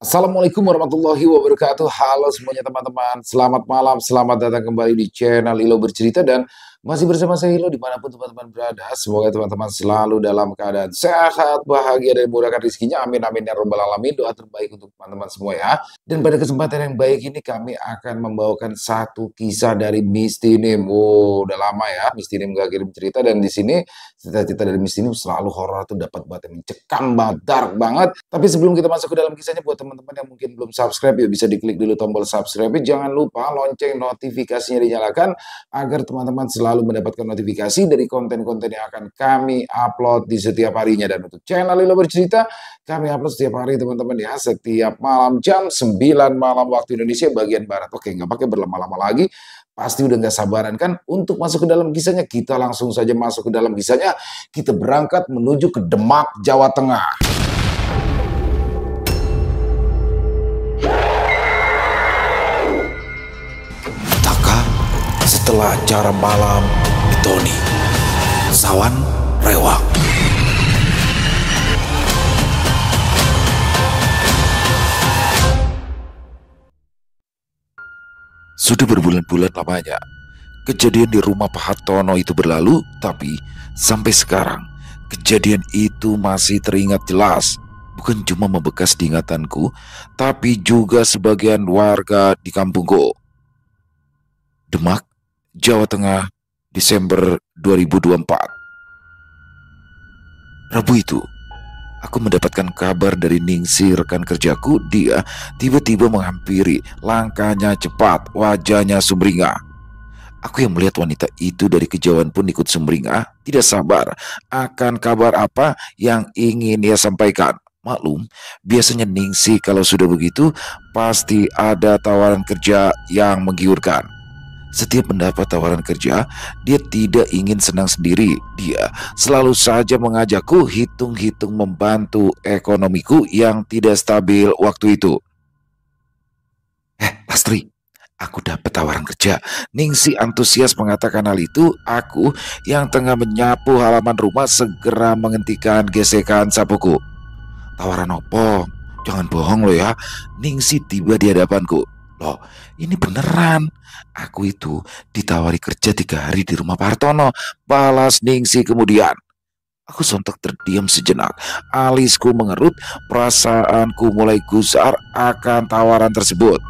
Assalamualaikum warahmatullahi wabarakatuh. Halo semuanya teman-teman. Selamat malam, selamat datang kembali di channel Ilo Bercerita dan masih bersama saya Ilo dimanapun teman-teman berada. Semoga teman-teman selalu dalam keadaan sehat, bahagia dan dimurahkan rezekinya. Amin amin ya robbal alamin. Doa terbaik untuk teman-teman semua ya. Dan pada kesempatan yang baik ini kami akan membawakan satu kisah dari Mistinim. Oh, udah lama ya Mistinim gak kirim cerita dan di sini cerita-cerita dari Mistinim selalu horor tuh dapat buat yang mencekam banget, dark banget. Tapi sebelum kita masuk ke dalam kisahnya, buat teman-teman yang mungkin belum subscribe, ya bisa diklik dulu tombol subscribe. Jangan lupa lonceng notifikasinya dinyalakan agar teman-teman selalu mendapatkan notifikasi dari konten-konten yang akan kami upload di setiap harinya. Dan untuk channel Lilo Bercerita, kami upload setiap hari teman-teman ya, setiap malam jam 9 malam waktu Indonesia bagian Barat. Oke, nggak pakai berlama-lama lagi. Pasti udah nggak sabaran kan untuk masuk ke dalam kisahnya. Kita langsung saja masuk ke dalam kisahnya. Kita berangkat menuju ke Demak, Jawa Tengah. Setelah acara malam di Tony, Sawan rewang. Sudah berbulan-bulan lamanya kejadian di rumah Pak Hartono itu berlalu, tapi sampai sekarang kejadian itu masih teringat jelas. Bukan cuma membekas di ingatanku, tapi juga sebagian warga di kampungku. Demak, Jawa Tengah, Desember 2024. Rabu itu, aku mendapatkan kabar dari Ningsi, rekan kerjaku. Dia tiba-tiba menghampiri, langkahnya cepat, wajahnya sumringah. Aku yang melihat wanita itu dari kejauhan pun ikut sumringah, tidak sabar akan kabar apa yang ingin ia sampaikan. Maklum, biasanya Ningsi kalau sudah begitu, pasti ada tawaran kerja yang menggiurkan. Setiap mendapat tawaran kerja, dia tidak ingin senang sendiri. Dia selalu saja mengajakku hitung-hitung membantu ekonomiku yang tidak stabil waktu itu. Lastri, aku dapat tawaran kerja. Ningsi antusias mengatakan hal itu. Aku yang tengah menyapu halaman rumah segera menghentikan gesekan sapuku. Tawaran opo? Jangan bohong lo ya. Ningsi tiba di hadapanku. Loh, ini beneran. Aku itu ditawari kerja 3 hari di rumah Pak Hartono, balas Ningsi kemudian. Aku sontak terdiam sejenak. Alisku mengerut, perasaanku mulai gusar akan tawaran tersebut.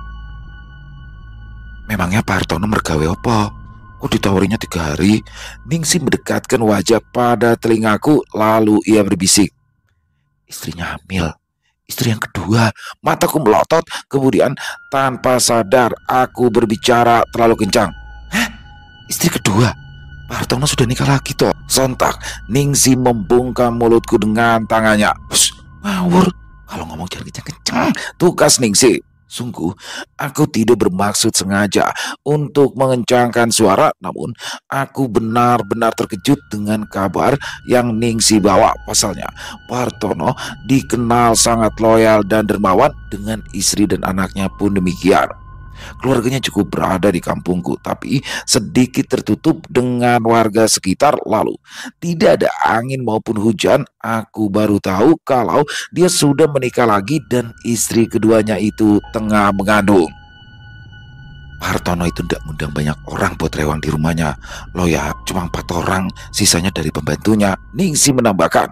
Memangnya Pak Hartono mergawe apa? Kok ditawarinya 3 hari? Ningsi mendekatkan wajah pada telingaku, lalu ia berbisik. Istrinya hamil. Istri yang kedua. Mataku melotot. Kemudian tanpa sadar aku berbicara terlalu kencang. Istri kedua? Pak Hartono sudah nikah lagi toh? Sontak Ningsi membungkam mulutku dengan tangannya. Ngawur. Kalau ngomong jangan kencang-kencang, tugas Ningsi. Sungguh, aku tidak bermaksud sengaja untuk mengencangkan suara, namun aku benar-benar terkejut dengan kabar yang Ningsi bawa. Pasalnya, Pak Hartono dikenal sangat loyal dan dermawan, dengan istri dan anaknya pun demikian. Keluarganya cukup berada di kampungku, tapi sedikit tertutup dengan warga sekitar. Lalu tidak ada angin maupun hujan, aku baru tahu kalau dia sudah menikah lagi dan istri keduanya itu tengah mengandung. Pak Hartono itu tidak mengundang banyak orang buat rewang di rumahnya. Loh ya, cuma 4 orang, sisanya dari pembantunya. Ningsi menambahkan.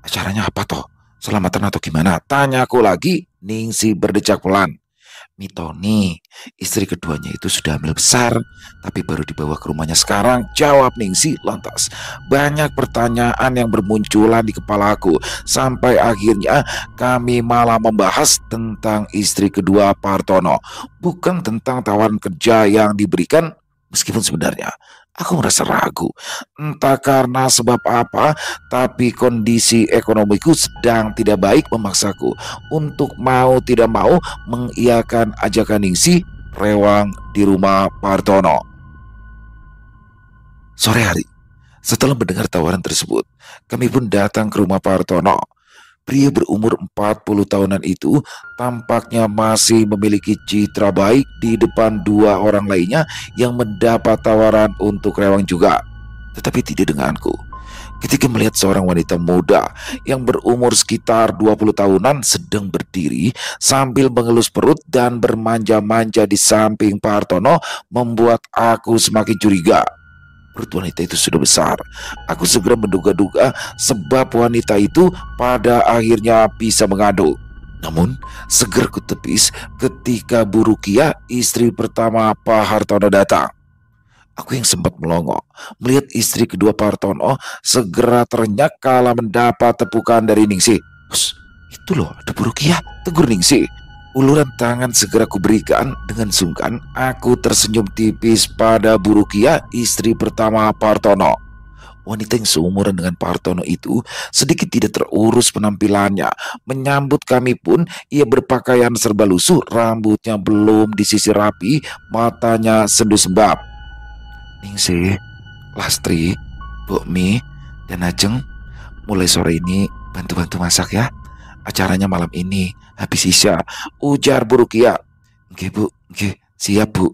Acaranya apa toh? Selamatan atau gimana? Tanyaku lagi. Ningsi berdecak pelan. Mitoni, istri keduanya itu sudah hamil besar, tapi baru dibawa ke rumahnya sekarang, jawab Ningsi lantas. Banyak pertanyaan yang bermunculan di kepalaku, sampai akhirnya kami malah membahas tentang istri kedua Pak Hartono, bukan tentang tawaran kerja yang diberikan. Meskipun sebenarnya aku merasa ragu, entah karena sebab apa, tapi kondisi ekonomiku sedang tidak baik memaksaku untuk mau tidak mau mengiyakan ajakan Ningsi rewang di rumah Pak Hartono. Sore hari, setelah mendengar tawaran tersebut, kami pun datang ke rumah Pak Hartono. Pria berumur 40 tahunan itu tampaknya masih memiliki citra baik di depan 2 orang lainnya yang mendapat tawaran untuk rewang juga. Tetapi tidak denganku. ketika melihat seorang wanita muda yang berumur sekitar 20 tahunan sedang berdiri sambil mengelus perut dan bermanja-manja di samping Pak Hartono membuat aku semakin curiga. Perut wanita itu sudah besar. Aku segera menduga-duga sebab wanita itu pada akhirnya bisa mengandung. Namun, segera kutepis ketika Bu Rukiah, istri pertama Pak Hartono datang. Aku yang sempat melongo melihat istri kedua Pak Hartono segera terenyak kala mendapat tepukan dari Ningsih. "Hus, itu loh ada Bu Rukiah," tegur Ningsih. Uluran tangan segera kuberikan. Dengan sungkan aku tersenyum tipis pada Bu Rukiah, istri pertama Pak Hartono. Wanita yang seumuran dengan Pak Hartono itu sedikit tidak terurus penampilannya. Menyambut kami pun ia berpakaian serba lusuh, rambutnya belum disisir rapi, matanya sendu sembab. "Ningsih, Lastri, Bokmi, dan Ajeng, mulai sore ini bantu-bantu masak ya. Acaranya malam ini habis isya," ujar Bu Rukiah. "Nggih Bu, nggih, siap Bu."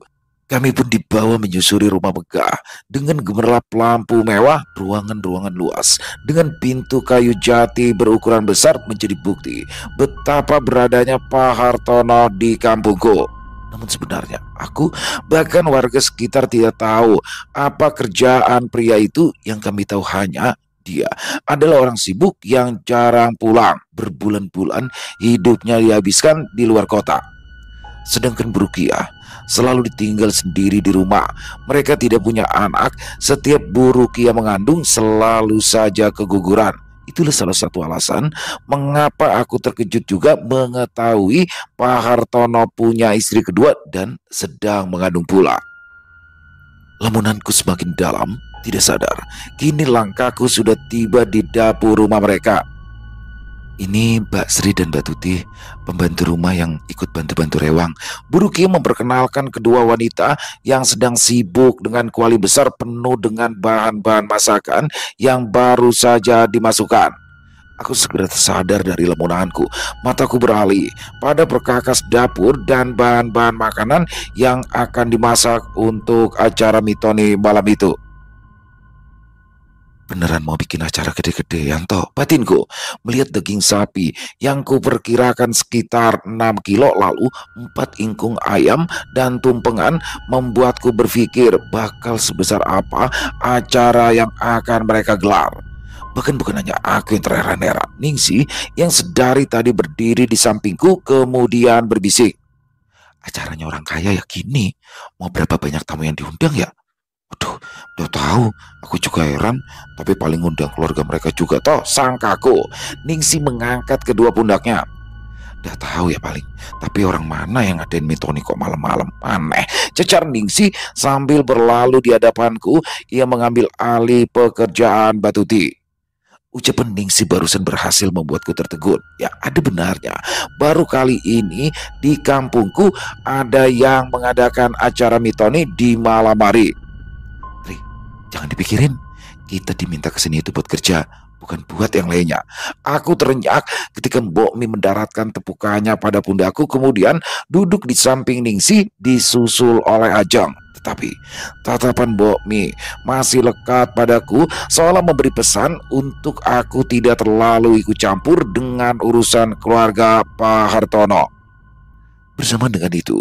Kami pun dibawa menyusuri rumah megah dengan gemerlap lampu mewah, ruangan-ruangan luas dengan pintu kayu jati berukuran besar menjadi bukti betapa beradanya Pak Hartono di kampungku. Namun sebenarnya aku bahkan warga sekitar tidak tahu apa kerjaan pria itu. Yang kami tahu hanya dia adalah orang sibuk yang jarang pulang. Berbulan-bulan hidupnya dihabiskan di luar kota. Sedangkan Bu Rukiah selalu ditinggal sendiri di rumah. Mereka tidak punya anak. Setiap Bu Rukiah mengandung selalu saja keguguran. Itulah salah satu alasan mengapa aku terkejut juga mengetahui Pak Hartono punya istri kedua dan sedang mengandung pula. Lamunanku semakin dalam, tidak sadar kini langkahku sudah tiba di dapur rumah mereka. "Ini Mbak Sri dan Mbak Tuti, pembantu rumah yang ikut bantu-bantu rewang." Bu Rukiah memperkenalkan kedua wanita yang sedang sibuk dengan kuali besar penuh dengan bahan-bahan masakan yang baru saja dimasukkan. Aku segera tersadar dari lamunanku. Mataku beralih pada perkakas dapur dan bahan-bahan makanan yang akan dimasak untuk acara mitoni malam itu. Beneran mau bikin acara gede-gedean toh, batinku melihat daging sapi yang kuperkirakan sekitar 6 kilo, lalu 4 ingkung ayam dan tumpengan membuatku berpikir bakal sebesar apa acara yang akan mereka gelar. Bahkan bukan hanya aku yang terheran-heran, Ningsih yang sedari tadi berdiri di sampingku kemudian berbisik, "Acaranya orang kaya ya gini, mau berapa banyak tamu yang diundang ya?" Waduh, udah tahu, aku juga heran, tapi paling undang keluarga mereka juga toh, sangkaku. Ningsih mengangkat kedua pundaknya. "Udah tahu ya paling, tapi orang mana yang ngadain mitoni kok malam-malam, aneh," cecar Ningsih sambil berlalu di hadapanku. Ia mengambil alih pekerjaan Mbak Tuti. Ucapan Ningsih barusan berhasil membuatku tertegun. Ya, ada benarnya. Baru kali ini di kampungku ada yang mengadakan acara mitoni di malam hari. "Tri, jangan dipikirin. Kita diminta kesini itu buat kerja, bukan buat yang lainnya." Aku terenyak ketika Mbok Mi mendaratkan tepukannya pada pundakku, kemudian duduk di samping Ningsih disusul oleh Ajeng. Tetapi tatapan Mbok Mi masih lekat padaku, seolah memberi pesan untuk aku tidak terlalu ikut campur dengan urusan keluarga Pak Hartono. Bersama dengan itu,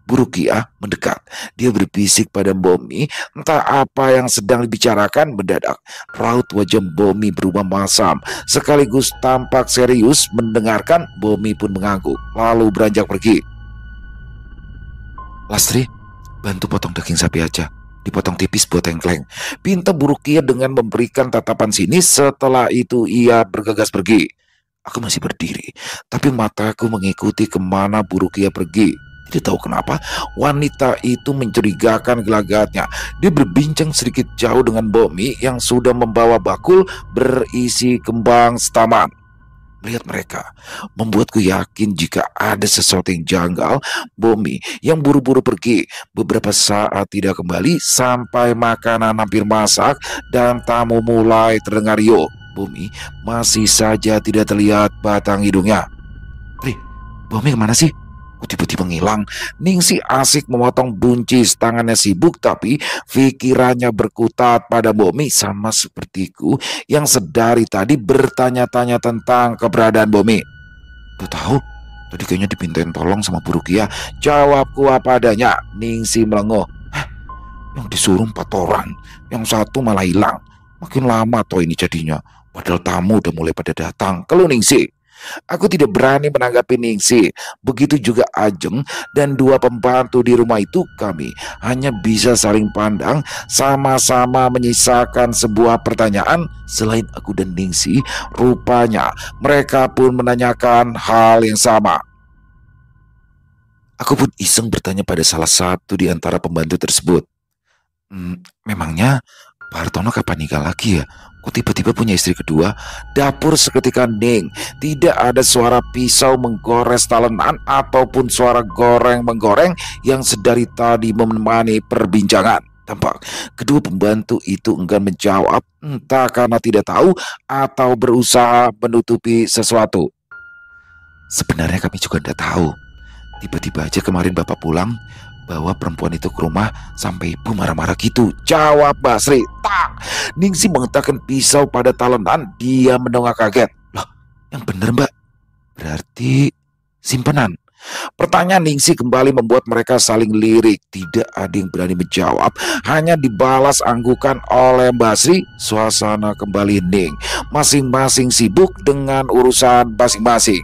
Bu Rukiah mendekat. Dia berbisik pada Mbok Mi, entah apa yang sedang dibicarakan. Mendadak raut wajah Mbok Mi berubah masam, sekaligus tampak serius mendengarkan. Mbok Mi pun mengangguk, lalu beranjak pergi. "Lastri, bantu potong daging sapi aja, dipotong tipis buat tengkleng," pinta Bu Rukiah dengan memberikan tatapan sinis. Setelah itu ia bergegas pergi. Aku masih berdiri, tapi mataku mengikuti kemana Bu Rukiah pergi. Tidak tahu kenapa, wanita itu mencurigakan gelagatnya. Dia berbincang sedikit jauh dengan Mbok Mi yang sudah membawa bakul berisi kembang setaman. Melihat mereka membuatku yakin jika ada sesuatu yang janggal. Mbok Mi yang buru-buru pergi, beberapa saat tidak kembali sampai makanan hampir masak dan tamu mulai terdengar riuh. Mbok Mi masih saja tidak terlihat batang hidungnya. "Pri, Mbok Mi kemana sih? Aku tiba-tiba ngilang. Ningsi asik memotong buncis, tangannya sibuk tapi pikirannya berkutat pada Bomi sama sepertiku yang sedari tadi bertanya-tanya tentang keberadaan Bomi. Udah tahu, tadi kayaknya dipintain tolong sama Bu Rukia. Jawabku apa adanya. Ningsi melenguh. Yang disuruh 4 orang, yang satu malah hilang. Makin lama toh ini jadinya. Padahal tamu udah mulai pada datang. Keluh Ningsi. Aku tidak berani menanggapi Ningsi. Begitu juga Ajeng dan 2 pembantu di rumah itu. Kami hanya bisa saling pandang, sama-sama menyisakan sebuah pertanyaan. Selain aku dan Ningsi, rupanya mereka pun menanyakan hal yang sama. Aku pun iseng bertanya pada salah satu di antara pembantu tersebut. Memangnya Pak Hartono kapan nikah lagi ya? Kok tiba-tiba punya istri kedua? Dapur seketika hening. Tidak ada suara pisau menggores talenan ataupun suara goreng menggoreng yang sedari tadi menemani perbincangan. Tampak kedua pembantu itu enggan menjawab, entah karena tidak tahu atau berusaha menutupi sesuatu. Sebenarnya kami juga tidak tahu. Tiba-tiba aja kemarin Bapak pulang, bawa perempuan itu ke rumah sampai ibu marah-marah gitu. Jawab Basri. Tak. Ningsi menghentakkan pisau pada talenan. Dia mendongak kaget. Loh, yang bener Mbak? Berarti simpenan. Pertanyaan Ningsi kembali membuat mereka saling lirik. Tidak ada yang berani menjawab. Hanya dibalas anggukan oleh Basri. Suasana kembali hening. Masing-masing sibuk dengan urusan masing-masing.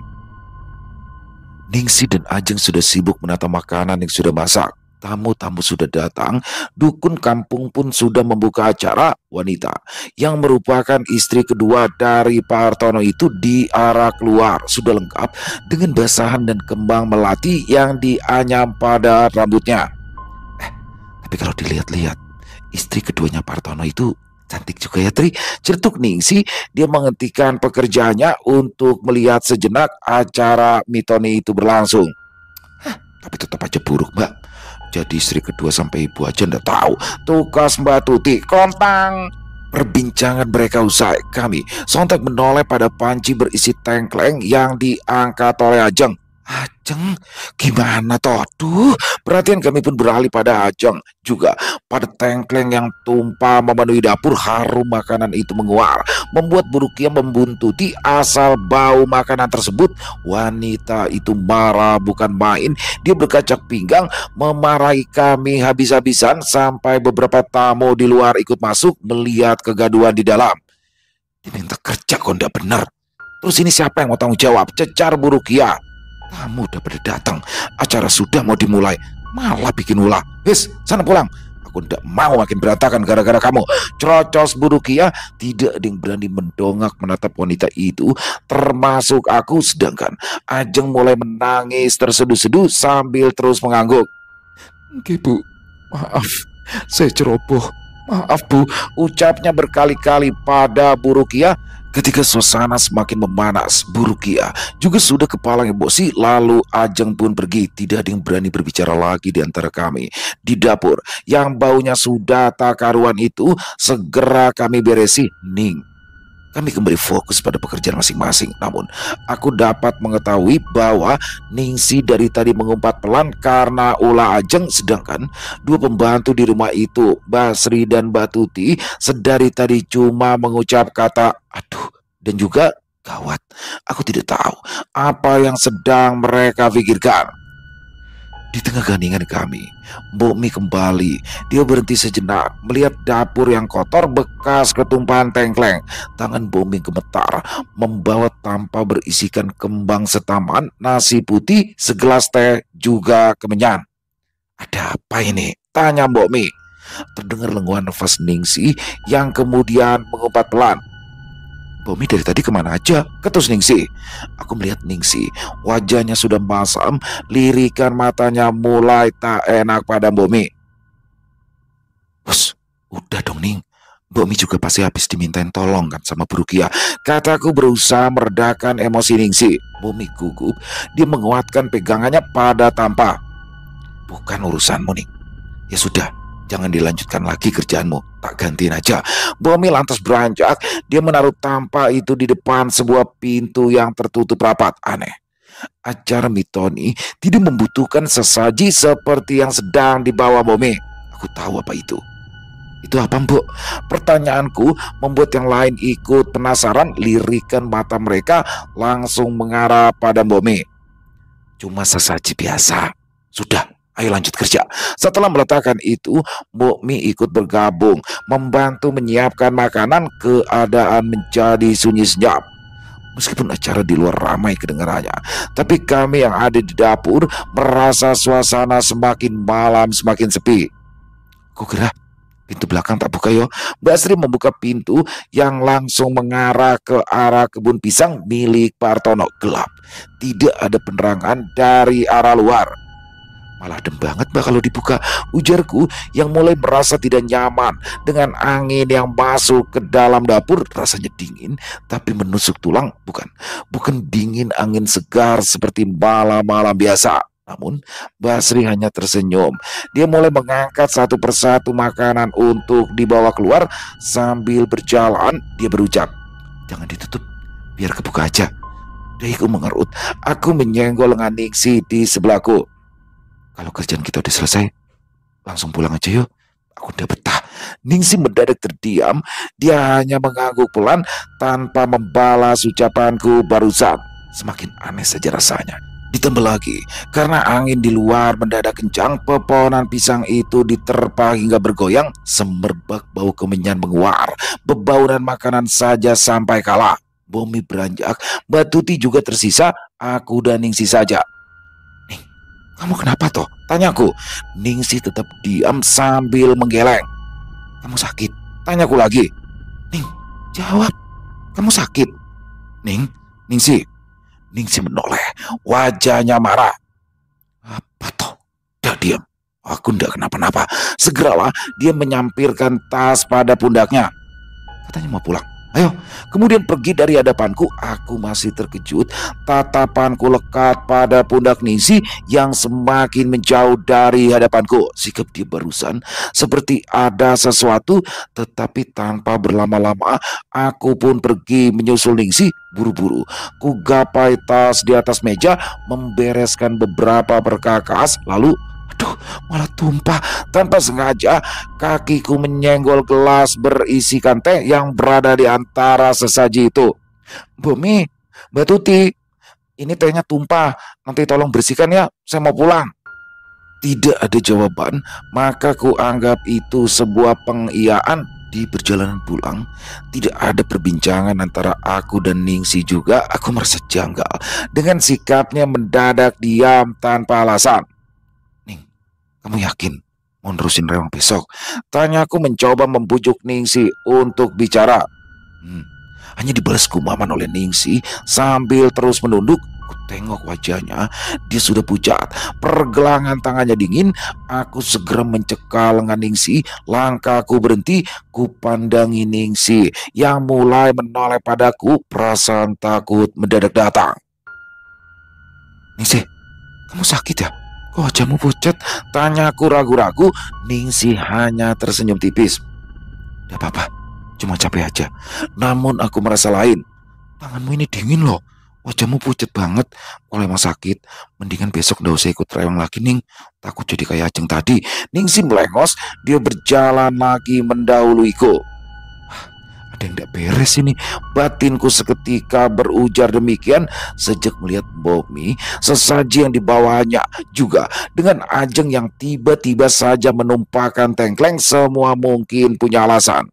Ningsi dan Ajeng sudah sibuk menata makanan yang sudah masak. Tamu-tamu sudah datang. Dukun kampung pun sudah membuka acara. Wanita yang merupakan istri kedua dari Pak Hartono itu di arah keluar. Sudah lengkap dengan basahan dan kembang melati yang dianyam pada rambutnya. Tapi kalau dilihat-lihat, istri keduanya Pak Hartono itu cantik juga ya Tri. Cetuk Ningsi. Dia menghentikan pekerjaannya untuk melihat sejenak acara mitoni itu berlangsung. Tapi tetap aja buruk Mbak. Jadi istri kedua sampai ibu aja ndak tahu. Tugas Mbak Tuti kontang. Perbincangan mereka usai. Kami sontak menoleh pada panci berisi tengkleng yang diangkat oleh Ajeng. Ajeng, gimana toh? Duh, perhatian kami pun beralih pada Ajeng. Juga pada tengkleng yang tumpah memenuhi dapur. Harum makanan itu menguar, membuat Bu Rukia membuntuti asal bau makanan tersebut. Wanita itu marah bukan main. Dia berkacak pinggang memarahi kami habis-habisan sampai beberapa tamu di luar ikut masuk melihat kegaduhan di dalam. Diminta kerja kok ndak benar. Terus ini siapa yang mau tanggung jawab? Cecar Bu Rukia. Tamu udah pada datang, acara sudah mau dimulai, malah bikin ulah. Wis, sana pulang. Aku tidak mau makin berantakan gara-gara kamu. Cerocos Bu Rukia. Tidak ada yang berani mendongak menatap wanita itu, termasuk aku. Sedangkan Ajeng mulai menangis terseduh-seduh sambil terus mengangguk. Oke Bu, maaf, saya ceroboh. Maaf Bu, ucapnya berkali-kali pada Bu Rukia. Ketika suasana semakin memanas, Bu Rukia juga sudah kepala emosi. Lalu Ajeng pun pergi. Tidak ada yang berani berbicara lagi di antara kami. Di dapur yang baunya sudah tak karuan itu segera kami beresi. Ning, kami kembali fokus pada pekerjaan masing-masing. Namun aku dapat mengetahui bahwa Ningsi dari tadi mengumpat pelan karena ulah Ajeng. Sedangkan 2 pembantu di rumah itu, Basri dan Mbak Tuti, sedari tadi cuma mengucap kata aduh dan juga gawat. Aku tidak tahu apa yang sedang mereka pikirkan. Di tengah keheningan kami, Bomi kembali. Dia berhenti sejenak melihat dapur yang kotor bekas ketumpahan tengkleng. Tangan Bomi gemetar membawa tampah berisikan kembang setaman, nasi putih, segelas teh, juga kemenyan. Ada apa ini? Tanya Bomi. Terdengar lengkuan nafas Ningsi yang kemudian mengumpat pelan. Bomi dari tadi kemana aja? Ketus Ningsi. Aku melihat Ningsi, wajahnya sudah masam, lirikan matanya mulai tak enak pada Bomi. Bos, udah dong Ning. Bomi juga pasti habis dimintain tolong kan sama Bu Rukia. Kataku berusaha meredakan emosi Ningsi. Bomi gugup, dia menguatkan pegangannya pada tampah. Bukan urusanmu Ning. Ya sudah, jangan dilanjutkan lagi kerjaanmu, tak gantiin aja. Bomi lantas beranjak. Dia menaruh tampah itu di depan sebuah pintu yang tertutup rapat. Aneh, Acara Mitoni tidak membutuhkan sesaji seperti yang sedang dibawa Bome. Aku tahu apa itu. Itu apa, Mbok? Pertanyaanku membuat yang lain ikut penasaran. Lirikan mata mereka langsung mengarah pada Bome. Cuma sesaji biasa. Sudah, ayo lanjut kerja. Setelah meletakkan itu, Mbok Mi ikut bergabung, membantu menyiapkan makanan. Keadaan menjadi sunyi senyap. Meskipun acara di luar ramai kedengarannya, tapi kami yang ada di dapur merasa suasana semakin malam semakin sepi. Kok gerah? Pintu belakang tak buka yo. Mbak Sri membuka pintu yang langsung mengarah ke arah kebun pisang milik Pak Hartono. Gelap, tidak ada penerangan dari arah luar. Malah adem banget Mbak kalau dibuka, ujarku yang mulai merasa tidak nyaman dengan angin yang masuk ke dalam dapur. Rasanya dingin tapi menusuk tulang. Bukan dingin angin segar seperti malam-malam biasa. Namun Mbak Sri hanya tersenyum. Dia mulai mengangkat satu persatu makanan untuk dibawa keluar. Sambil berjalan dia berucap, "Jangan ditutup, biar kebuka aja." Dahiku mengerut. Aku menyenggol lengan Ningsi di sebelahku. "Kalau kerjaan kita udah selesai, langsung pulang aja yuk. Aku udah betah." Ningsi mendadak terdiam. Dia hanya mengangguk pelan tanpa membalas ucapanku barusan. Semakin aneh saja rasanya. Ditambah lagi, karena angin di luar mendadak kencang, pepohonan pisang itu diterpa hingga bergoyang. Semerbak bau kemenyan menguar. Bebaunan makanan saja sampai kalah. Bomi beranjak, Mbak Tuti juga tersisa. Aku dan Ningsi saja. "Ning, kamu kenapa toh?" tanyaku. Ningsi tetap diam sambil menggeleng. "Kamu sakit?" tanyaku lagi. "Ning, jawab. Kamu sakit?" Ningsi." Ningsi menoleh, wajahnya marah. "Apa toh? Dah diam. Aku ndak kenapa-napa." Segeralah dia menyampirkan tas pada pundaknya. Katanya mau pulang. "Ayo." Kemudian pergi dari hadapanku. Aku masih terkejut. Tatapanku lekat pada pundak Ningsi yang semakin menjauh dari hadapanku. Sikap dia barusan seperti ada sesuatu. Tetapi tanpa berlama-lama aku pun pergi menyusul Ningsi. Buru-buru ku gapai tas di atas meja, membereskan beberapa perkakas. Lalu aduh, malah tumpah. Tanpa sengaja kakiku menyenggol gelas berisikan teh yang berada di antara sesaji itu. "Bumi, Mbak Tuti, ini tehnya tumpah. Nanti tolong bersihkan ya, saya mau pulang." Tidak ada jawaban, maka ku anggap itu sebuah pengiyaan. Di perjalanan pulang, tidak ada perbincangan antara aku dan Ningsi juga. Aku merasa janggal dengan sikapnya mendadak diam tanpa alasan. "Ning, kamu yakin mau nerusin rewang besok?" tanyaku mencoba membujuk Ningsi untuk bicara. Hanya dibalas gumaman oleh Ningsi sambil terus menunduk. Ku tengok wajahnya, dia sudah pucat. Pergelangan tangannya dingin. Aku segera mencekal lengan Ningsi. Langkahku berhenti. Ku pandangi Ningsi yang mulai menoleh padaku. Perasaan takut mendadak datang. "Ningsi, kamu sakit ya? Kok wajahmu pucat?" tanyaku ragu-ragu. Ningsi hanya tersenyum tipis. "Tidak apa-apa, cuma capek aja." Namun aku merasa lain. "Tanganmu ini dingin loh. Wajahmu pucat banget. Kalau emang sakit, mendingan besok nggak usah ikut rewang lagi, Ning. Takut jadi kayak Ajeng tadi." Ningsi melengos. Dia berjalan lagi mendahuluiku. Ada yang tidak beres ini. Batinku seketika berujar demikian. Sejak melihat Bomi, sesaji yang dibawanya juga dengan Ajeng yang tiba-tiba saja menumpahkan tengkleng, semua mungkin punya alasan.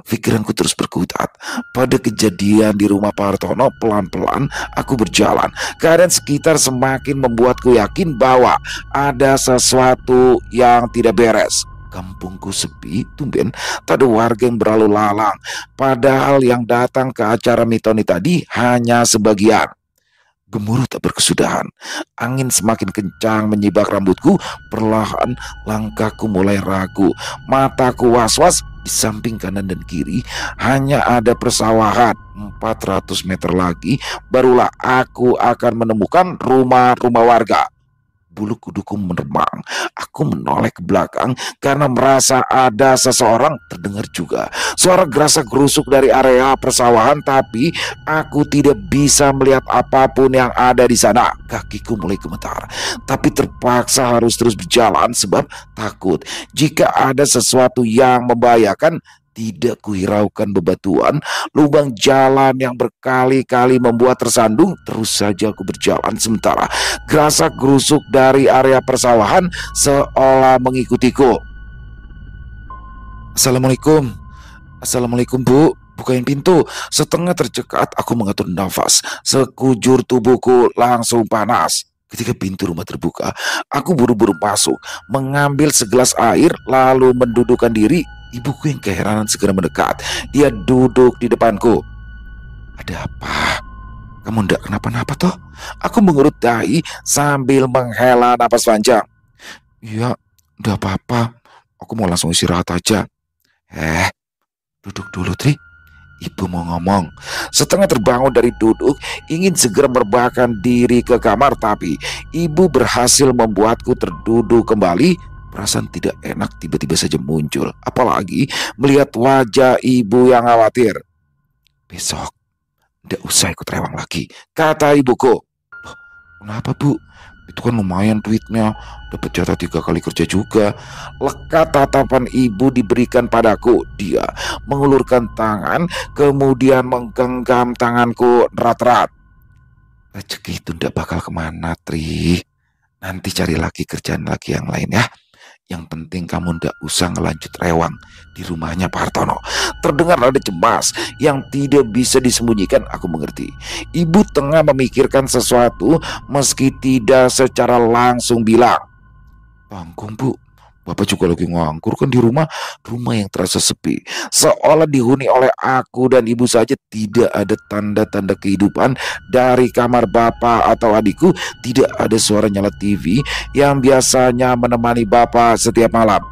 Pikiranku terus berkutat pada kejadian di rumah Pak Hartono. Pelan-pelan aku berjalan. Keadaan sekitar semakin membuatku yakin bahwa ada sesuatu yang tidak beres. Kampungku sepi, tumben tak ada warga yang berlalu lalang. Padahal yang datang ke acara Mitoni tadi hanya sebagian. Gemuruh tak berkesudahan. Angin semakin kencang menyibak rambutku. Perlahan langkahku mulai ragu. Mataku was-was. Di samping kanan dan kiri hanya ada persawahan. 400 meter lagi barulah aku akan menemukan rumah-rumah warga. Bulu kuduku menerbang. Aku menoleh ke belakang karena merasa ada seseorang. Terdengar juga suara gerasak-gerusuk dari area persawahan, tapi aku tidak bisa melihat apapun yang ada di sana. Kakiku mulai gemetar, tapi terpaksa harus terus berjalan sebab takut jika ada sesuatu yang membahayakan. Tidak kuhiraukan bebatuan, lubang jalan yang berkali-kali membuat tersandung. Terus saja aku berjalan sementara gerasak gerusuk dari area persawahan seolah mengikutiku. Assalamualaikum. Assalamualaikum, Bu. Bukain pintu. Setengah tercekat aku mengatur nafas. Sekujur tubuhku langsung panas. Ketika pintu rumah terbuka, aku buru-buru masuk, mengambil segelas air, lalu mendudukkan diri. Ibuku yang keheranan segera mendekat. Dia duduk di depanku. Ada apa? Kamu ndak kenapa-napa toh? Aku mengurut dahi sambil menghela napas panjang. Iya, ndak apa-apa. Aku mau langsung istirahat aja. Duduk dulu, Tri. Ibu mau ngomong. Setengah terbangun dari duduk, ingin segera merebahkan diri ke kamar, tapi ibu berhasil membuatku terduduk kembali. Perasaan tidak enak tiba-tiba saja muncul, apalagi melihat wajah ibu yang khawatir. Besok, tidak usah ikut rewang lagi, kata ibuku. Loh, kenapa, Bu? Itu kan lumayan duitnya, dapat jatah 3 kali kerja juga. Lekat tatapan ibu diberikan padaku. Dia mengulurkan tangan, kemudian menggenggam tanganku erat-erat. Rezeki itu ndak bakal kemana, Tri. Nanti cari lagi kerjaan lagi yang lain ya. Yang penting kamu ndak usah ngelanjut rewang di rumahnya Pak Hartono. Terdengar ada cemas yang tidak bisa disembunyikan. Aku mengerti. Ibu tengah memikirkan sesuatu meski tidak secara langsung bilang. Tanggung, Bu. Bapak juga lagi nganggur kan di rumah. Rumah yang terasa sepi, seolah dihuni oleh aku dan ibu saja. Tidak ada tanda-tanda kehidupan dari kamar bapak atau adikku. Tidak ada suara nyala TV yang biasanya menemani bapak setiap malam.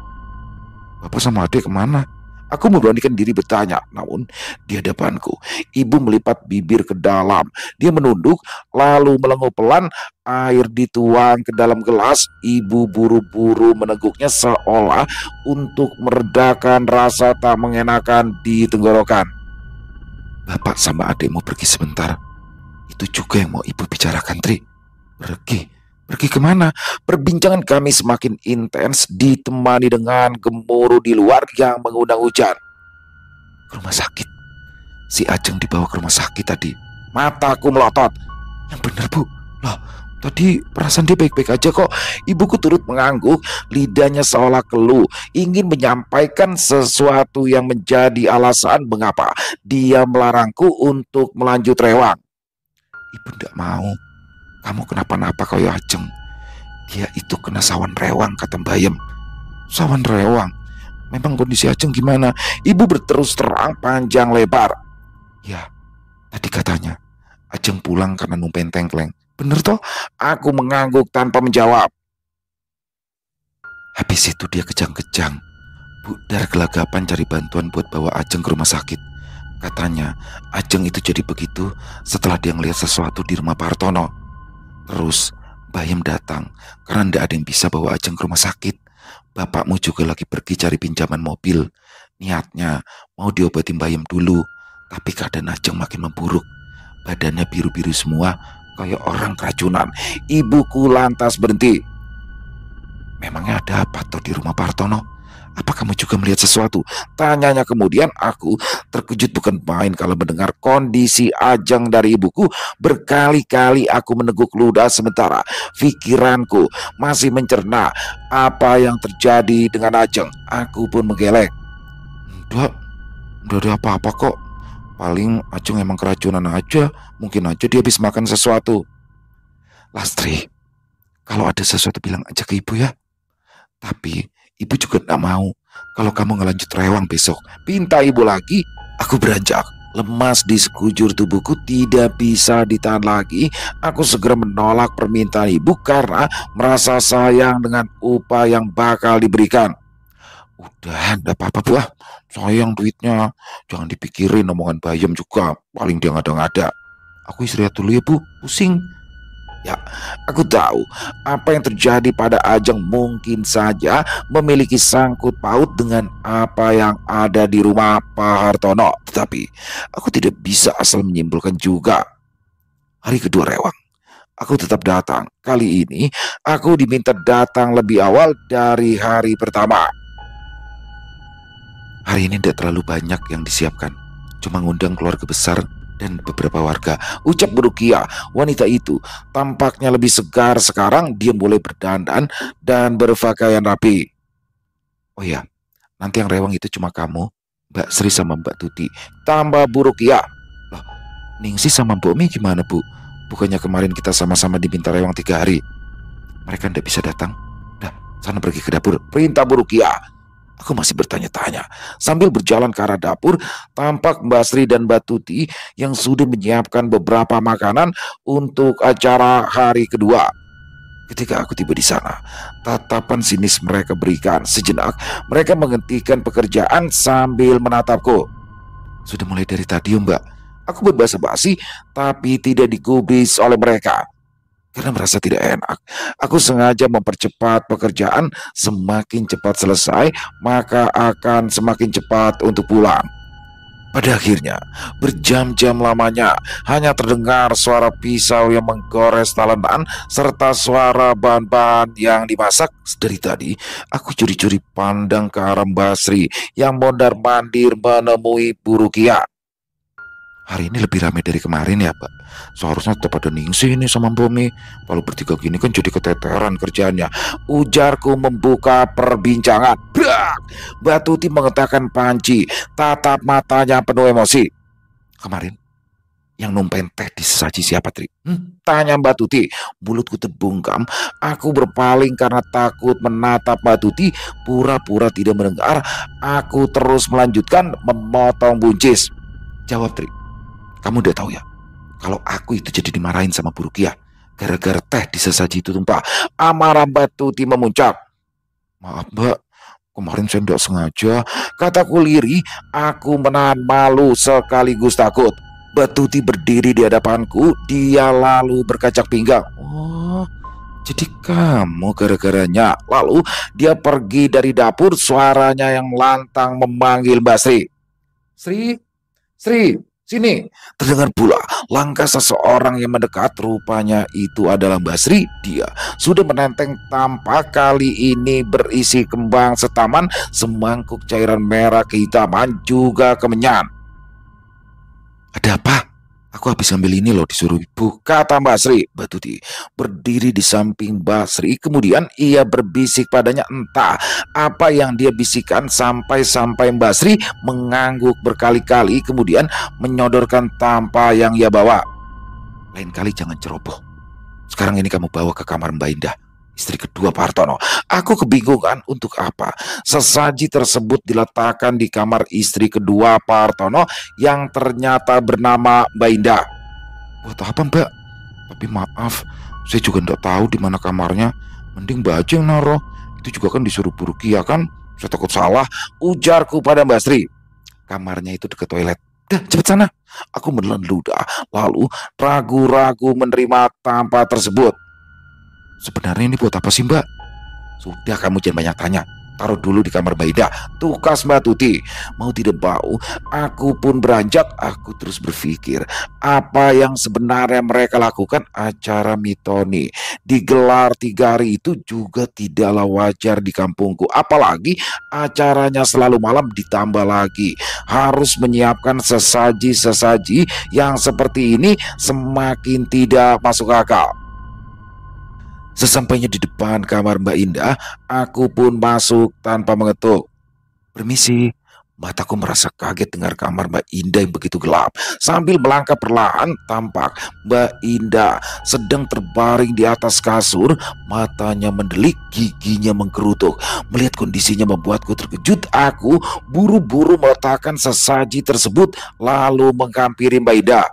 Bapak sama adik kemana? Aku memberanikan diri bertanya, namun di hadapanku, ibu melipat bibir ke dalam. Dia menunduk, lalu melengok pelan. Air dituang ke dalam gelas. Ibu buru-buru meneguknya seolah untuk meredakan rasa tak mengenakan di tenggorokan. Bapak sama adik mau pergi sebentar. Itu juga yang mau ibu bicarakan, Tri. Pergi? Pergi kemana? Perbincangan kami semakin intens, ditemani dengan gemuruh di luar yang mengundang hujan. Ke rumah sakit. Si Ajeng dibawa ke rumah sakit tadi. Mataku melotot. Yang benar, Bu. Loh, tadi perasaan dia baik-baik aja kok. Ibuku turut mengangguk, lidahnya seolah keluh, ingin menyampaikan sesuatu yang menjadi alasan mengapa dia melarangku untuk melanjut rewang. Ibu tidak mau kamu kenapa-napa kaya Ajeng. Dia itu kena sawan rewang, kata Bayem. Sawan rewang? Memang kondisi Ajeng gimana? Ibu berterus terang panjang lebar. Ya, tadi katanya Ajeng pulang karena numpen tengkleng. Bener toh? Aku mengangguk tanpa menjawab. Habis itu dia kejang-kejang. Budar gelagapan cari bantuan buat bawa Ajeng ke rumah sakit. Katanya Ajeng itu jadi begitu setelah dia ngeliat sesuatu di rumah Pak Hartono. Terus Bayem datang karena tidak ada yang bisa bawa Ajeng ke rumah sakit. Bapakmu juga lagi pergi cari pinjaman mobil. Niatnya mau diobatin Bayem dulu, tapi keadaan Ajeng makin memburuk. Badannya biru-biru semua, kayak orang keracunan. Ibuku lantas berhenti. Memangnya ada apa toh di rumah Pak Hartono? Apa kamu juga melihat sesuatu? Tanyanya kemudian. Aku terkejut bukan main kalau mendengar kondisi Ajeng dari ibuku. Berkali-kali aku meneguk ludah sementara pikiranku masih mencerna apa yang terjadi dengan Ajeng. Aku pun menggeleng. Enggak ada apa-apa kok. Paling Ajeng emang keracunan aja. Mungkin aja dia habis makan sesuatu. Lastri, kalau ada sesuatu bilang aja ke ibu ya. Tapi ibu juga tidak mau kalau kamu ngelanjut rewang besok. Pinta ibu lagi. Aku beranjak. Lemas di sekujur tubuhku tidak bisa ditahan lagi. Aku segera menolak permintaan ibu karena merasa sayang dengan upah yang bakal diberikan. Udah, enggak apa-apa, Bu. Sayang duitnya. Jangan dipikirin omongan Bayem juga. Paling dia ngada-ngada. Aku istirahat dulu ya, Bu. Pusing. Ya, aku tahu apa yang terjadi pada Ajeng mungkin saja memiliki sangkut paut dengan apa yang ada di rumah Pak Hartono. Tetapi aku tidak bisa asal menyimpulkan juga. Hari kedua rewang, aku tetap datang. Kali ini aku diminta datang lebih awal dari hari pertama. Hari ini tidak terlalu banyak yang disiapkan. Cuma ngundang keluarga besar dan beberapa warga. Ucap Bu Rukia, wanita itu tampaknya lebih segar sekarang. Dia mulai berdandan dan berpakaian rapi. Oh ya, nanti yang rewang itu cuma kamu, Mbak Sri sama Mbak Tuti. Tambah Bu Rukia. Loh, Ningsi sama Mbok Mi gimana, Bu? Bukannya kemarin kita sama-sama diminta rewang 3 hari. Mereka tidak bisa datang. Dah, sana pergi ke dapur. Perintah Bu Rukia. Aku masih bertanya-tanya. Sambil berjalan ke arah dapur, tampak Mbak Sri dan Mbak Tuti yang sudah menyiapkan beberapa makanan untuk acara hari kedua. Ketika aku tiba di sana, tatapan sinis mereka berikan. Sejenak, mereka menghentikan pekerjaan sambil menatapku. Sudah mulai dari tadi, Mbak. Aku berbahasa basi, tapi tidak digubris oleh mereka. Karena merasa tidak enak, aku sengaja mempercepat pekerjaan. Semakin cepat selesai, maka akan semakin cepat untuk pulang. Pada akhirnya, berjam-jam lamanya, hanya terdengar suara pisau yang menggores talenan serta suara bahan-bahan yang dimasak. Dari tadi, aku curi-curi pandang ke arah Mbak Sri yang mondar-mandir menemui Bu Rukia. Hari ini lebih ramai dari kemarin ya, Pak. Seharusnya tetap ada Ningsih ini sama Bomi. Kalau bertiga gini kan jadi keteteran kerjaannya. Ujarku membuka perbincangan. Brak! Mbak Tuti mengetakkan panci. Tatap matanya penuh emosi. Kemarin yang numpain teh di sesaji siapa, Tri? Tanya Mbak Tuti. Mulutku terbungkam. Aku berpaling karena takut menatap Mbak Tuti. Pura-pura tidak mendengar. Aku terus melanjutkan memotong buncis. Jawab, Tri. Kamu udah tahu ya, kalau aku itu jadi dimarahin sama Bu Rukia gara-gara teh di sesaji itu tumpah. Amarah Mbak Tuti memuncak. Maaf, Mbak, kemarin saya tidak sengaja. Kataku lirih, aku menahan malu sekaligus takut. Mbak Tuti berdiri di hadapanku. Dia lalu berkacak pinggang. Oh, jadi kamu gara-garanya. Lalu dia pergi dari dapur. Suaranya yang lantang memanggil Mbak Sri. Sri, Sri, sini. Terdengar pula langkah seseorang yang mendekat. Rupanya itu adalah Mbak Sri. Dia sudah menenteng tampak kali ini berisi kembang setaman, semangkuk cairan merah kehitaman, juga kemenyan. Ada apa? Aku habis ambil ini loh, disuruh ibu, kata Mbak Sri. Mbak Tuti berdiri di samping Mbak Sri. Kemudian ia berbisik padanya. Entah apa yang dia bisikan sampai-sampai Mbak Sri mengangguk berkali-kali. Kemudian menyodorkan tampa yang ia bawa. Lain kali jangan ceroboh. Sekarang ini kamu bawa ke kamar Mbak Indah, istri kedua Pak Hartono. Aku kebingungan untuk apa sesaji tersebut diletakkan di kamar istri kedua Pak Hartono yang ternyata bernama Mbak Indah. Buat apa, Mbak? Tapi maaf, saya juga tidak tahu di mana kamarnya. Mending Mbak aja yang naruh. Itu juga kan disuruh Bu Rukia kan. Saya takut salah, ujarku pada Mbak Sri. Kamarnya itu dekat toilet. Dah, cepet sana. Aku menelan ludah, lalu ragu-ragu menerima tampa tersebut. Sebenarnya ini buat apa sih, Mbak? Sudah, kamu jangan banyak tanya. Taruh dulu di kamar Mbak Ida. Tukas Mbak Tuti. Mau tidak mau, aku pun beranjak. Aku terus berpikir, apa yang sebenarnya mereka lakukan. Acara mitoni digelar 3 hari itu juga tidaklah wajar di kampungku. Apalagi acaranya selalu malam, ditambah lagi harus menyiapkan sesaji-sesaji yang seperti ini, semakin tidak masuk akal. Sesampainya di depan kamar Mbak Indah, aku pun masuk tanpa mengetuk. Permisi. Mataku merasa kaget dengar kamar Mbak Indah yang begitu gelap. Sambil melangkah perlahan, tampak Mbak Indah sedang terbaring di atas kasur. Matanya mendelik, giginya mengkerutuk. Melihat kondisinya membuatku terkejut. Aku buru-buru meletakkan sesaji tersebut, lalu menghampiri Mbak Indah.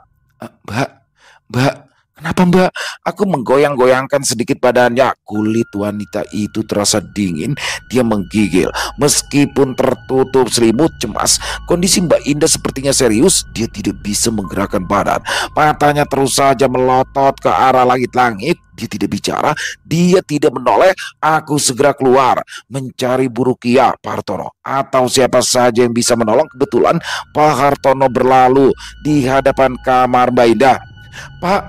Mbak, Kenapa Mbak? Aku menggoyang-goyangkan sedikit badannya. Kulit wanita itu terasa dingin. Dia menggigil. Meskipun tertutup selimut cemas, kondisi Mbak Indah sepertinya serius. Dia tidak bisa menggerakkan badan. Matanya terus saja melotot ke arah langit-langit. Dia tidak bicara. Dia tidak menoleh. Aku segera keluar mencari Bu Rukia, Pak Hartono, atau siapa saja yang bisa menolong. Kebetulan Pak Hartono berlalu di hadapan kamar Mbak Indah. Pak,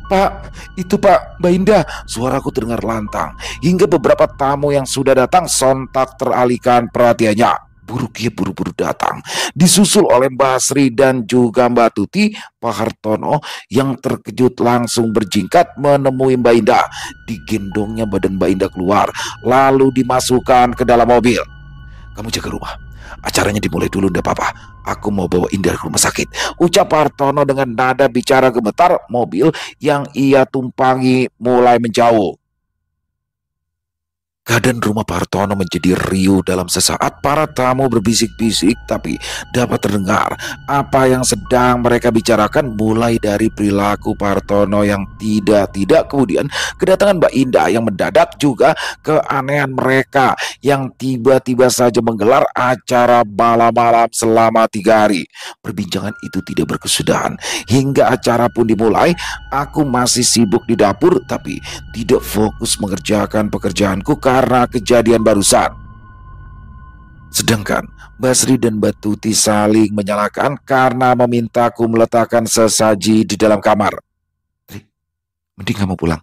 Pak, itu Pak, Mbak Indah. Suaraku terdengar lantang. Hingga beberapa tamu yang sudah datang sontak teralihkan perhatiannya. Bu Rukia buru-buru datang, disusul oleh Mbak Sri dan juga Mbak Tuti. Pak Hartono yang terkejut langsung berjingkat menemui Mbak Indah. Digendongnya badan Mbak Indah keluar, lalu dimasukkan ke dalam mobil. Kamu jaga rumah. Acaranya dimulai dulu ndak apa-apa. Aku mau bawa Indah ke rumah sakit, ucap Hartono dengan nada bicara gemetar. Mobil yang ia tumpangi mulai menjauh. Keadaan rumah Pak Hartono menjadi riuh dalam sesaat. Para tamu berbisik-bisik tapi dapat terdengar apa yang sedang mereka bicarakan, mulai dari perilaku Pak Hartono yang tidak, kemudian kedatangan Mbak Indah yang mendadak, juga keanehan mereka yang tiba-tiba saja menggelar acara malam-malam selama 3 hari. Perbincangan itu tidak berkesudahan hingga acara pun dimulai. Aku masih sibuk di dapur tapi tidak fokus mengerjakan pekerjaanku karena kejadian barusan. Sedangkan Mbak Sri dan Mbak Tuti saling menyalahkan karena memintaku meletakkan sesaji di dalam kamar. Tri, mending kamu pulang.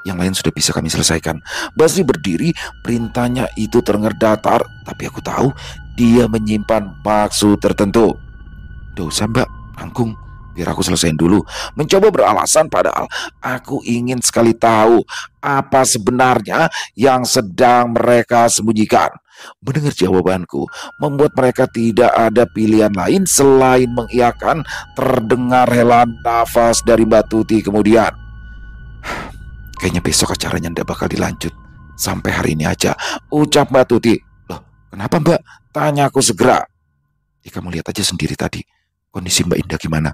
Yang lain sudah bisa kami selesaikan. Mbak Sri berdiri, perintahnya itu terdengar datar, tapi aku tahu dia menyimpan maksud tertentu. Tidak usah Mbak, nanggung. Biar aku selesaiin dulu. Mencoba beralasan, padahal aku ingin sekali tahu apa sebenarnya yang sedang mereka sembunyikan. Mendengar jawabanku membuat mereka tidak ada pilihan lain selain mengiyakan. Terdengar helaan nafas dari Mbak Tuti kemudian. Kayaknya besok acaranya ndak bakal dilanjut. Sampai hari ini aja, ucap Mbak Tuti. Loh, kenapa Mbak? Tanya aku segera. Ya kamu lihat aja sendiri tadi. Kondisi Mbak Indah gimana?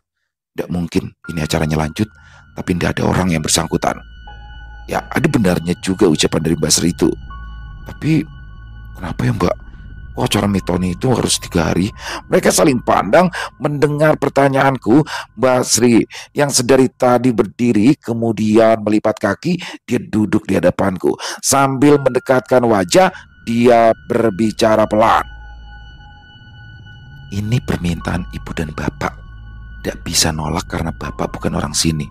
Tidak mungkin ini acaranya lanjut tapi tidak ada orang yang bersangkutan. Ya ada benarnya juga ucapan dari Mbak Sri itu. Tapi kenapa ya Mbak? Kok acara Mitoni itu harus 3 hari? Mereka saling pandang mendengar pertanyaanku. Mbak Sri yang sedari tadi berdiri kemudian melipat kaki. Dia duduk di hadapanku. Sambil mendekatkan wajah, dia berbicara pelan. Ini permintaan ibu dan bapak. Tidak bisa nolak karena bapak bukan orang sini.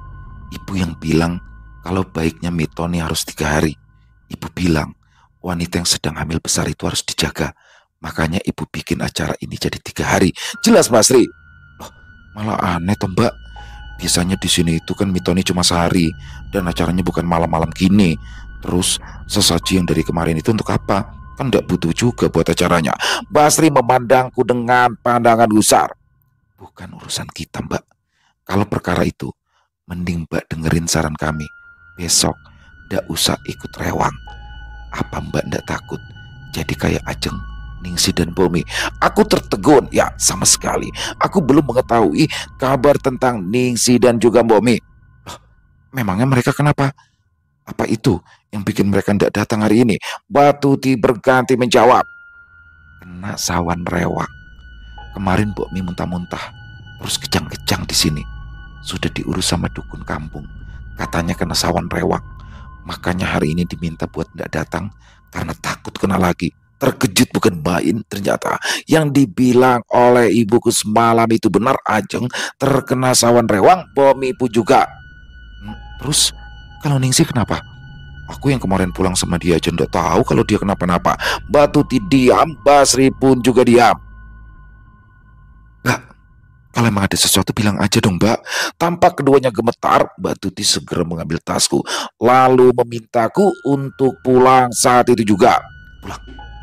Ibu yang bilang kalau baiknya Mitoni harus 3 hari. Ibu bilang wanita yang sedang hamil besar itu harus dijaga. Makanya ibu bikin acara ini jadi 3 hari. Jelas Mbak Sri? Loh, malah aneh toh Mbak. Biasanya di sini itu kan Mitoni cuma sehari dan acaranya bukan malam-malam gini. Terus sesaji yang dari kemarin itu untuk apa? Kan tidak butuh juga buat acaranya. Mbak Sri memandangku dengan pandangan gusar. Bukan urusan kita Mbak. Kalau perkara itu, mending Mbak dengerin saran kami. Besok ndak usah ikut rewang. Apa Mbak ndak takut jadi kayak Ajeng, Ningsi dan Bomi? Aku tertegun. Ya sama sekali aku belum mengetahui kabar tentang Ningsi dan juga Bomi. Loh, memangnya mereka kenapa? Apa itu yang bikin mereka ndak datang hari ini? Mbak Tuti berganti menjawab. Kena sawan rewang. Kemarin Bomi muntah-muntah, terus kejang-kejang di sini. Sudah diurus sama dukun kampung. Katanya kena sawan rewang. Makanya hari ini diminta buat tidak datang karena takut kena lagi. Terkejut bukan main, ternyata yang dibilang oleh ibuku semalam itu benar. Ajeng terkena sawan rewang, Bomi pun juga. Terus kalau Ningsi kenapa? Aku yang kemarin pulang sama dia aja nggak tahu kalau dia kenapa-napa. Mbak Tuti diam, Mbak Sri pun juga diam. Mbak, kalau emang ada sesuatu bilang aja dong Mbak. Tampak keduanya gemetar. Mbak Tuti segera mengambil tasku, lalu memintaku untuk pulang saat itu juga.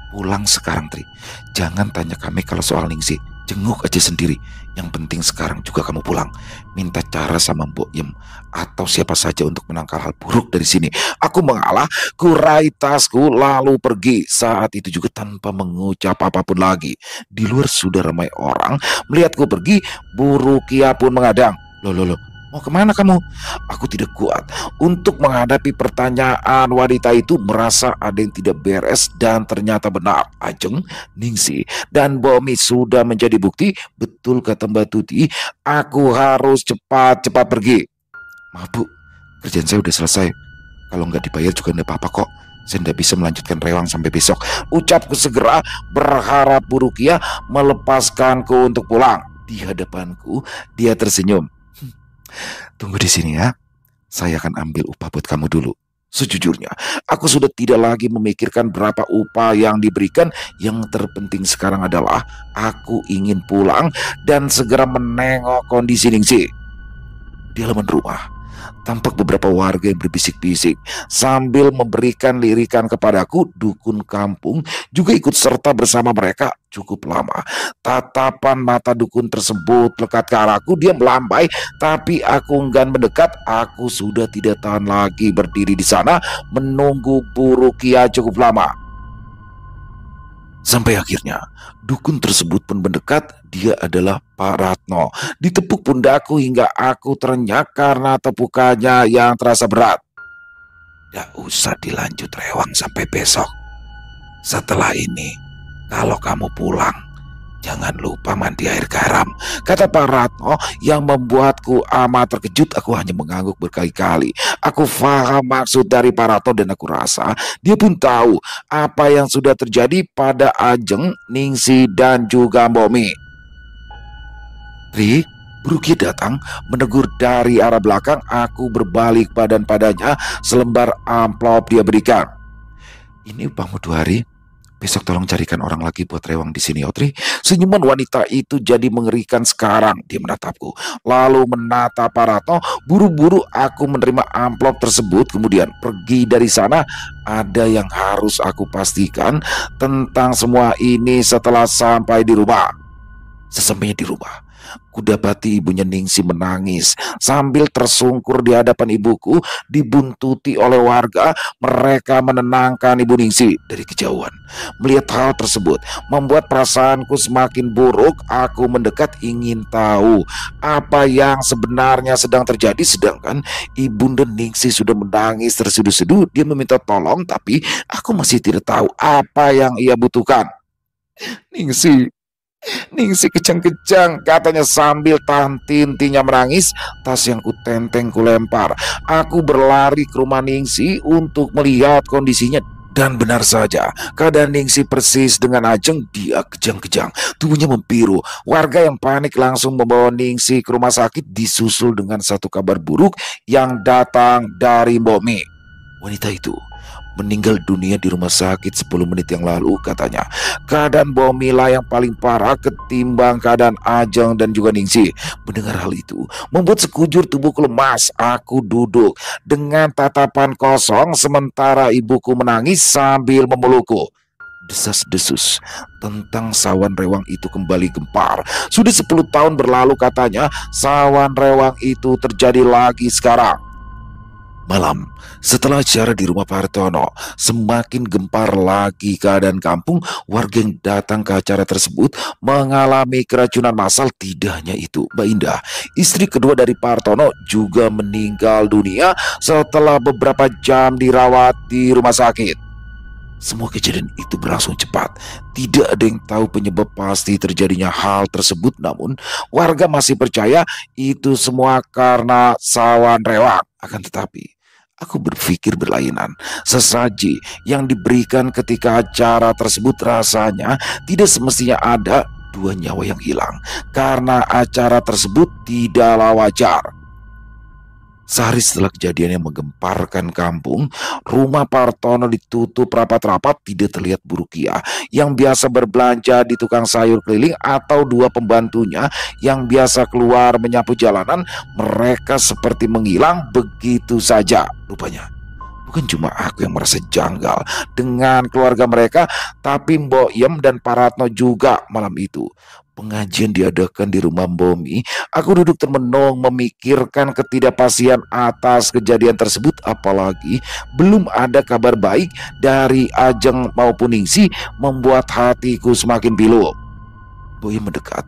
Pulang sekarang Tri. Jangan tanya kami kalau soal Ningsi. Jenguk aja sendiri. Yang penting sekarang juga kamu pulang. Minta cara sama Mbok Yem atau siapa saja untuk menangkal hal buruk dari sini. Aku mengalah, kurai tasku lalu pergi. Saat itu juga tanpa mengucap apapun lagi. Di luar sudah ramai orang. Melihatku pergi, Bu Rukia pun mengadang. Loh, Mau kemana kamu? Aku tidak kuat untuk menghadapi pertanyaan wanita itu, merasa ada yang tidak beres, dan ternyata benar. Ajeng, Ningsi, dan Bomi sudah menjadi bukti. Betul kata Mbak Tuti, aku harus cepat-cepat pergi. Maaf Bu, kerjaan saya udah selesai. Kalau nggak dibayar juga nggak apa-apa kok. Saya tidak bisa melanjutkan rewang sampai besok. Ucapku segera, berharap Bu Rukia melepaskanku untuk pulang. Di hadapanku, dia tersenyum. Tunggu di sini ya. Saya akan ambil upah buat kamu dulu. Sejujurnya, aku sudah tidak lagi memikirkan berapa upah yang diberikan. Yang terpenting sekarang adalah aku ingin pulang dan segera menengok kondisi Ningsi. Di halaman rumah, tampak beberapa warga yang berbisik-bisik sambil memberikan lirikan kepadaku. Dukun kampung juga ikut serta bersama mereka cukup lama. Tatapan mata dukun tersebut lekat ke arahku. Dia melambai, tapi aku enggan mendekat. Aku sudah tidak tahan lagi berdiri di sana menunggu Bu Rukia cukup lama. Sampai akhirnya dukun tersebut pun mendekat. Dia adalah Pak Ratno. Ditepuk pundakku hingga aku terenyak karena tepukannya yang terasa berat. Gak usah dilanjut rewang sampai besok. Setelah ini, kalau kamu pulang, jangan lupa mandi air garam, kata Pak Ratno yang membuatku amat terkejut. Aku hanya mengangguk berkali-kali. Aku paham maksud dari Pak Ratno dan aku rasa dia pun tahu apa yang sudah terjadi pada Ajeng, Ningsi, dan juga Bomi. Ri, Bu Rukia datang menegur dari arah belakang. Aku berbalik badan padanya. Selembar amplop dia berikan. Ini upahmu 2 hari. Besok tolong carikan orang lagi buat rewang di sini, Otri. Senyuman wanita itu jadi mengerikan sekarang. Dia menatapku, lalu menatap Pak Ratno. Buru-buru aku menerima amplop tersebut, kemudian pergi dari sana. Ada yang harus aku pastikan tentang semua ini setelah sampai di rumah. Sesampainya di rumah, kudapati ibunya Ningsi menangis sambil tersungkur di hadapan ibuku, dibuntuti oleh warga. Mereka menenangkan ibu Ningsi dari kejauhan. Melihat hal tersebut membuat perasaanku semakin buruk. Aku mendekat ingin tahu apa yang sebenarnya sedang terjadi. Sedangkan ibunda Ningsi sudah menangis terseduh-seduh. Dia meminta tolong, tapi aku masih tidak tahu apa yang ia butuhkan. Ningsi kejang-kejang, katanya sambil tahan tintinya menangis. Tas yang kutenteng kulempar. Aku berlari ke rumah Ningsi untuk melihat kondisinya. Dan benar saja, keadaan Ningsi persis dengan Ajeng. Dia kejang-kejang, tubuhnya membiru. Warga yang panik langsung membawa Ningsi ke rumah sakit, disusul dengan satu kabar buruk yang datang dari Bomi. Wanita itu meninggal dunia di rumah sakit 10 menit yang lalu, katanya. Keadaan Bomila yang paling parah ketimbang keadaan Ajeng dan juga Ningsi. Mendengar hal itu membuat sekujur tubuhku lemas. Aku duduk dengan tatapan kosong sementara ibuku menangis sambil memelukku. Desas-desus tentang sawan rewang itu kembali gempar. Sudah 10 tahun berlalu, katanya. Sawan rewang itu terjadi lagi sekarang. Malam setelah acara di rumah Pak Hartono, semakin gempar lagi keadaan kampung. Warga yang datang ke acara tersebut mengalami keracunan massal. Tidak hanya itu, Mbak Indah, istri kedua dari Pak Hartono, juga meninggal dunia setelah beberapa jam dirawat di rumah sakit. Semua kejadian itu berlangsung cepat. Tidak ada yang tahu penyebab pasti terjadinya hal tersebut. Namun warga masih percaya itu semua karena sawan rewang. Akan tetapi aku berpikir berlainan. Sesaji yang diberikan ketika acara tersebut rasanya tidak semestinya ada 2 nyawa yang hilang karena acara tersebut tidaklah wajar. Sehari setelah kejadian yang menggemparkan kampung, rumah Pak Hartono ditutup rapat-rapat. Tidak terlihat Bu Rukia yang biasa berbelanja di tukang sayur keliling atau 2 pembantunya yang biasa keluar menyapu jalanan. Mereka seperti menghilang begitu saja. Rupanya bukan cuma aku yang merasa janggal dengan keluarga mereka, tapi Mbok Yem dan Pak Ratno juga. Malam itu pengajian diadakan di rumah Bomi. Aku duduk termenung memikirkan ketidakpastian atas kejadian tersebut. Apalagi belum ada kabar baik dari Ajeng maupun Ningsi, membuat hatiku semakin pilu. Boy mendekat.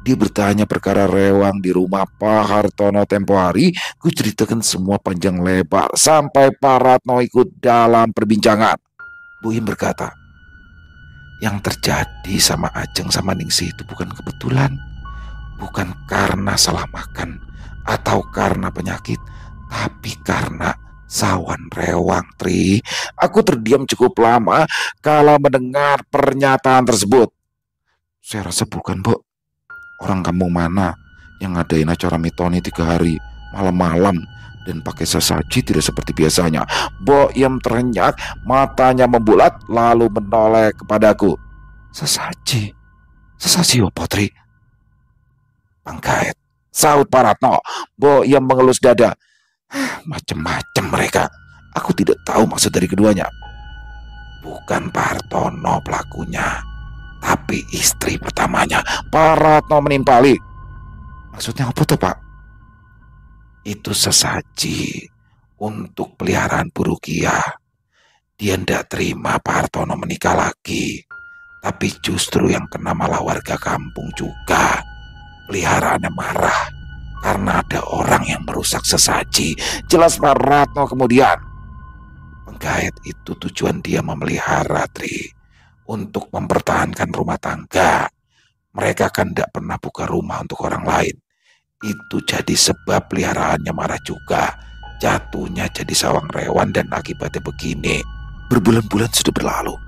Dia bertanya perkara rewang di rumah Pak Hartono tempo hari. Ku ceritakan semua panjang lebar sampai Pak Ratno ikut dalam perbincangan. Bu Im berkata, yang terjadi sama Ajeng sama Ningsih itu bukan kebetulan. Bukan karena salah makan atau karena penyakit, tapi karena sawan rewang, Tri. Aku terdiam cukup lama kalau mendengar pernyataan tersebut. Saya rasa bukan, Bu. Orang kampung mana yang ngadain acara mitoni 3 hari malam-malam dan pakai sesaji tidak seperti biasanya. Bo Im terenyak, matanya membulat lalu menoleh kepadaku. Sesaji? Sesaji apa, Tri? Pangkait, saut Pak Ratno. Bo Im mengelus dada. Macem-macem mereka. Aku tidak tahu maksud dari keduanya. Bukan Pak Hartono pelakunya, tapi istri pertamanya. Pak Ratno menimpali. Maksudnya apa tuh, Pak? Itu sesaji untuk peliharaan Bu Rukiah. Dia ndak terima Pak Hartono menikah lagi. Tapi justru yang kena malah warga kampung juga. Peliharaannya marah karena ada orang yang merusak sesaji. Jelas Pak Ratno kemudian. Penggait itu tujuan dia memelihara, Tri, untuk mempertahankan rumah tangga. Mereka kan tidak pernah buka rumah untuk orang lain. Itu jadi sebab peliharaannya marah juga. Jatuhnya jadi sawang rewan dan akibatnya begini. Berbulan-bulan sudah berlalu.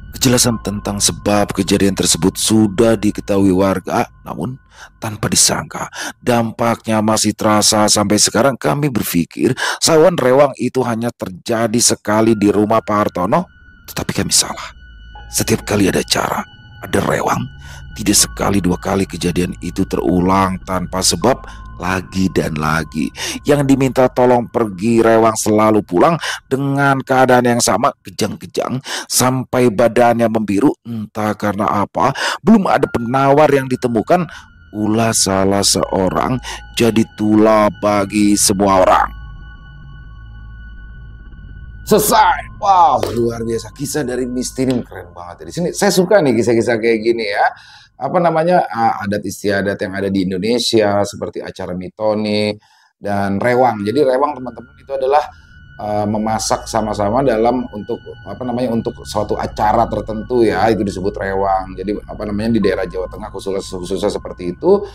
Kejelasan tentang sebab kejadian tersebut sudah diketahui warga, namun tanpa disangka dampaknya masih terasa sampai sekarang. Kami berpikir sawan rewang itu hanya terjadi sekali di rumah Pak Hartono, tetapi kami salah. Setiap kali ada acara, ada rewang, tidak sekali 2 kali kejadian itu terulang tanpa sebab lagi dan lagi. Yang diminta tolong pergi rewang selalu pulang dengan keadaan yang sama, kejang-kejang sampai badannya membiru. Entah karena apa, belum ada penawar yang ditemukan. Ulah salah seorang jadi tulah bagi semua orang. Selesai. Wow, luar biasa. Kisah dari Misteri keren banget. Di sini saya suka nih kisah-kisah kayak gini ya. Apa namanya, adat istiadat yang ada di Indonesia seperti acara mitoni dan rewang. Jadi rewang teman-teman itu adalah memasak sama-sama dalam untuk apa namanya, untuk suatu acara tertentu ya, itu disebut rewang. Jadi apa namanya, di daerah Jawa Tengah khususnya seperti itu.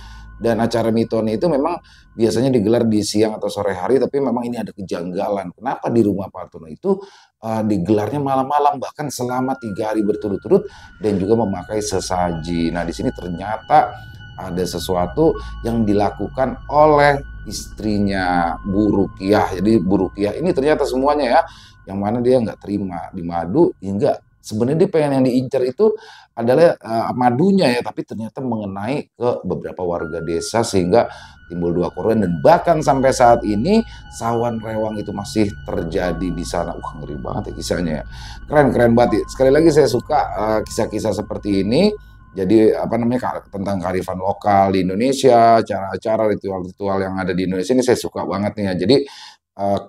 Dan acara mitoni itu memang biasanya digelar di siang atau sore hari, tapi memang ini ada kejanggalan. Kenapa di rumah Pak Hartono itu digelarnya malam-malam, bahkan selama 3 hari berturut-turut, dan juga memakai sesaji. Nah, di sini ternyata ada sesuatu yang dilakukan oleh istrinya Bu Rukiah. Jadi Bu Rukiah ini ternyata semuanya ya, yang mana dia nggak terima di madu, hingga sebenarnya dia pengen yang diincar itu adalah madunya ya, tapi ternyata mengenai ke beberapa warga desa sehingga timbul 2 korban, dan bahkan sampai saat ini sawan rewang itu masih terjadi di sana. Ngeri banget ya kisahnya ya. Keren banget ya. Sekali lagi saya suka kisah-kisah seperti ini. Jadi apa namanya, tentang kearifan lokal di Indonesia, cara-cara ritual-ritual yang ada di Indonesia ini saya suka banget nih ya. Jadi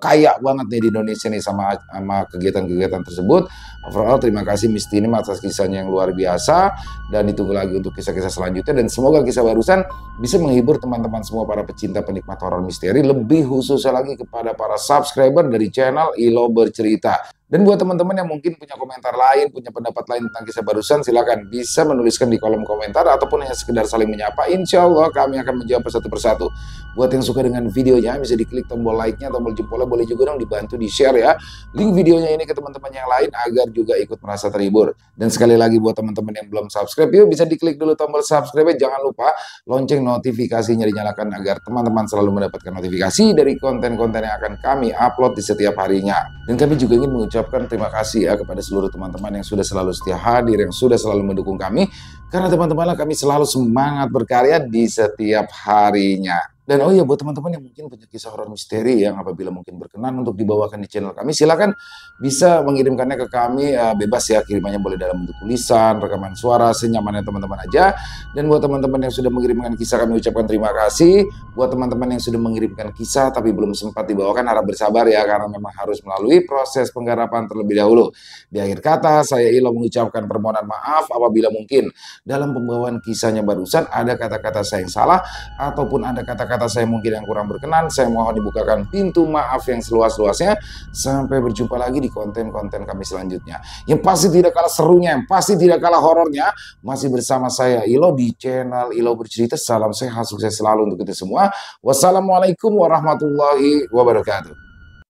kaya banget nih di Indonesia nih sama kegiatan-kegiatan tersebut. Overall terima kasih Miss Tini atas kisahnya yang luar biasa, dan ditunggu lagi untuk kisah-kisah selanjutnya, dan semoga kisah barusan bisa menghibur teman-teman semua para pecinta penikmat horor misteri, lebih khususnya lagi kepada para subscriber dari channel Ilo Bercerita. Dan buat teman-teman yang mungkin punya komentar lain, punya pendapat lain tentang kisah barusan, silakan bisa menuliskan di kolom komentar ataupun hanya sekedar saling menyapa. Insya Allah kami akan menjawab satu persatu. Buat yang suka dengan videonya bisa diklik tombol like-nya, tombol jempolnya, boleh juga dong dibantu di-share ya link videonya ini ke teman-teman yang lain agar juga ikut merasa terhibur. Dan sekali lagi buat teman-teman yang belum subscribe, yuk bisa diklik dulu tombol subscribe. Jangan lupa lonceng notifikasinya dinyalakan agar teman-teman selalu mendapatkan notifikasi dari konten-konten yang akan kami upload di setiap harinya. Dan kami juga ingin mengucapkan terima kasih ya kepada seluruh teman-teman yang sudah selalu setia hadir, yang sudah selalu mendukung kami, karena teman-teman kami selalu semangat berkarya di setiap harinya. Dan oh iya, buat teman-teman yang mungkin punya kisah horor misteri yang apabila mungkin berkenan untuk dibawakan di channel kami, silakan bisa mengirimkannya ke kami, bebas ya, kirimannya boleh dalam bentuk tulisan, rekaman suara, senyamannya teman-teman aja. Dan buat teman-teman yang sudah mengirimkan kisah, kami ucapkan terima kasih. Buat teman-teman yang sudah mengirimkan kisah tapi belum sempat dibawakan, harap bersabar ya, karena memang harus melalui proses penggarapan terlebih dahulu. Di akhir kata, saya Ilo mengucapkan permohonan maaf apabila mungkin dalam pembawaan kisahnya barusan ada kata-kata saya yang salah, ataupun ada kata-kata saya mungkin yang kurang berkenan. Saya mohon dibukakan pintu maaf yang seluas-luasnya. Sampai berjumpa lagi di konten-konten kami selanjutnya, yang pasti tidak kalah serunya, yang pasti tidak kalah horornya, masih bersama saya Ilo di channel Ilo Bercerita. Salam sehat, sukses selalu untuk kita semua. Wassalamualaikum warahmatullahi wabarakatuh.